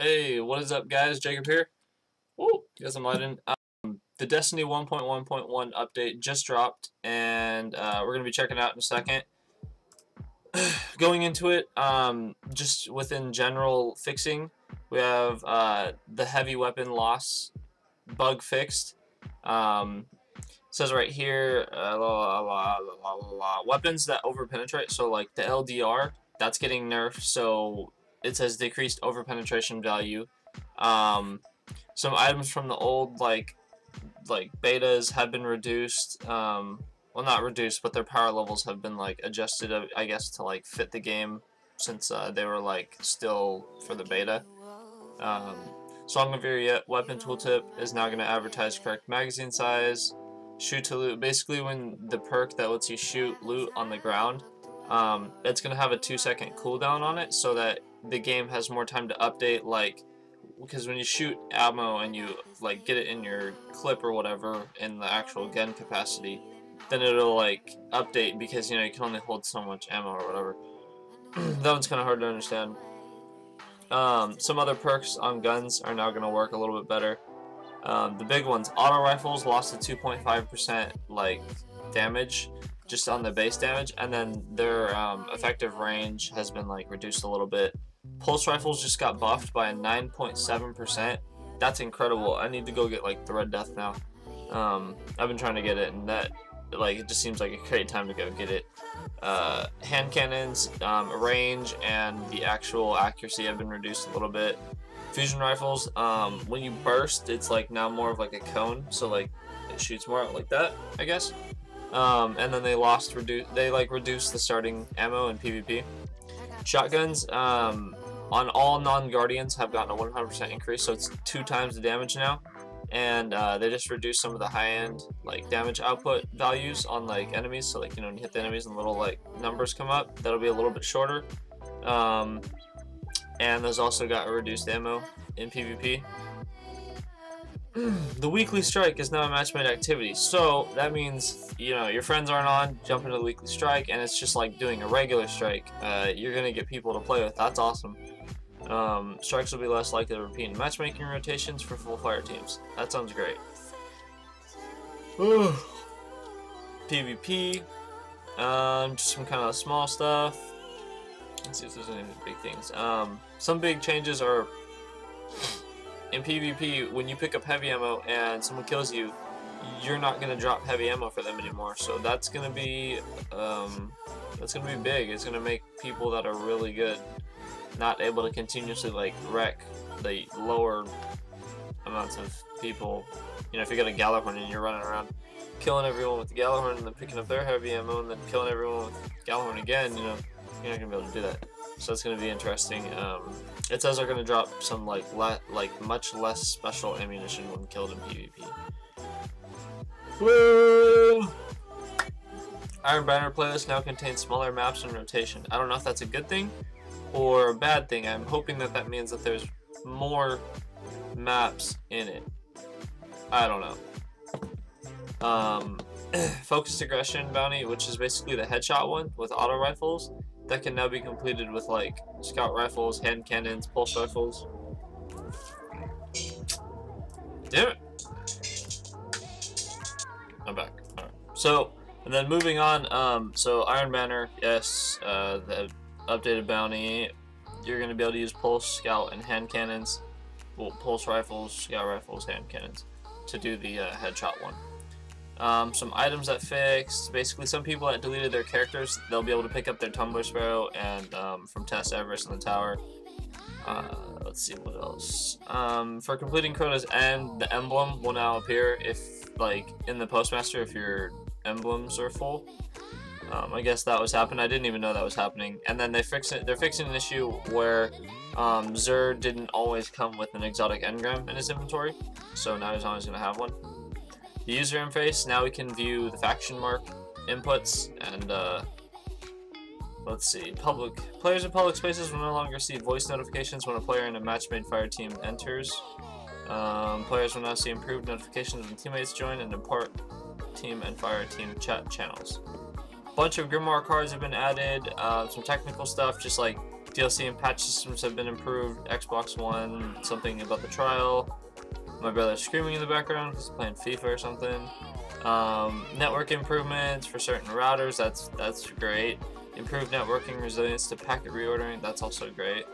Hey, what is up, guys? Jacob here. Woo! Guess I'm lighting. The Destiny 1.1.1 update just dropped, and we're gonna be checking it out in a second. Going into it, just within general fixing, we have the heavy weapon loss bug fixed. Says right here, weapons that overpenetrate. So like the LDR, that's getting nerfed. So it says decreased overpenetration value. Some items from the old like betas have been reduced. Well, not reduced, but their power levels have been like adjusted, I guess, to like fit the game, since they were like still for the beta. Song of Your Weapon Tooltip is now going to advertise correct magazine size. Shoot to loot. Basically, when the perk that lets you shoot loot on the ground, it's going to have a 2-second cooldown on it, so that the game has more time to update. Like, because when you shoot ammo and you like get it in your clip or whatever in the actual gun capacity, then it'll like update, because you can only hold so much ammo or whatever. That one's kind of hard to understand. Some other perks on guns are now going to work a little bit better. The big ones: auto rifles lost a 2.5% like damage just on the base damage, and then their effective range has been like reduced a little bit. Pulse rifles just got buffed by a 9.7%. That's incredible. I need to go get like the Red Death now. I've been trying to get it, and that it just seems like a great time to go get it. Hand cannons, range and the actual accuracy have been reduced a little bit. Fusion rifles, when you burst, it's like now more of like a cone, so like it shoots more out like that, I guess. And then they reduced the starting ammo in PvP. Shotguns, on all non-guardians, have gotten a 100% increase, so it's 2 times the damage now. And they just reduced some of the high-end like damage output values on like enemies, so like when you hit the enemies and little like numbers come up, that'll be a little bit shorter. And there's also got a reduced ammo in PvP. The weekly strike is now a match-made activity, so that means your friends aren't on, jump into the weekly strike, and it's just like doing a regular strike. You're gonna get people to play with. That's awesome. Strikes will be less likely to repeat in matchmaking rotations for full fire teams. That sounds great. PvP, just some kind of small stuff. Let's see if there's any big things. Some big changes are in PvP. When you pick up heavy ammo and someone kills you, you're not gonna drop heavy ammo for them anymore. So that's gonna be big. It's gonna make people that are really good not able to continuously like wreck the lower amounts of people. If you got a Gallahorn and you're running around killing everyone with the Gallahorn and then picking up their heavy ammo and then killing everyone with Gallahorn again, you're not gonna be able to do that. So it's gonna be interesting. It says they're gonna drop some much less special ammunition when killed in PvP. Woo! Iron Banner playlist now contains smaller maps in rotation. I don't know if that's a good thing or a bad thing. I'm hoping that means that there's more maps in it. I don't know. Focused aggression bounty, which is basically the headshot one with auto rifles, that can now be completed with like scout rifles, hand cannons, pulse rifles. Damn it! I'm back. Alright. So, and then moving on, so Iron Banner, yes, the updated bounty, you're going to be able to use pulse, scout, and hand cannons. Well, pulse rifles, scout rifles, hand cannons to do the headshot one. Some items that fixed. Basically, some people that deleted their characters, they'll be able to pick up their Tumbler Sparrow and from Tess Everest in the tower. Let's see what else. For completing Crota's End, the emblem will now appear if in the Postmaster if your emblems are full. I guess that was happening. I didn't even know that was happening. And then they're fixing an issue where Zur didn't always come with an exotic engram in his inventory, so now he's always going to have one. The user interface, now we can view the faction mark inputs, and let's see, players in public spaces will no longer receive voice notifications when a player in a match-made fire team enters. Players will now see improved notifications when teammates join and depart team and fire team chat channels. Bunch of Grimoire cards have been added, some technical stuff, just like DLC and patch systems have been improved. Xbox One, something about the trial. My brother's screaming in the background because he's playing FIFA or something. Network improvements for certain routers, that's great. Improved networking resilience to packet reordering, that's also great.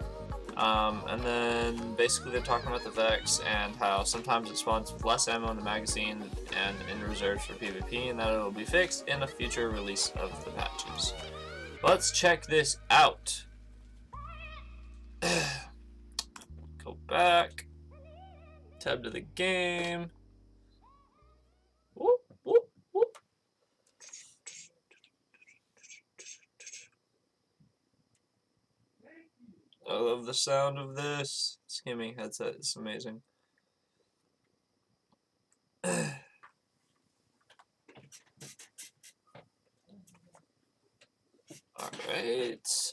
And then basically they're talking about the Vex and how sometimes it spawns with less ammo in the magazine and in reserves for PvP, and that it'll be fixed in a future release of the patches. Let's check this out. Go back. Tab to the game. Whoop, whoop, whoop. I love the sound of this. This gaming headset is amazing. Alright.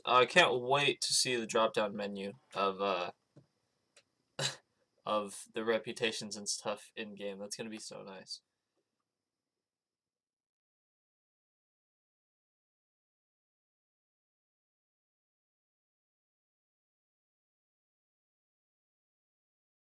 I can't wait to see the drop down menu of of the reputations and stuff in game. That's gonna be so nice.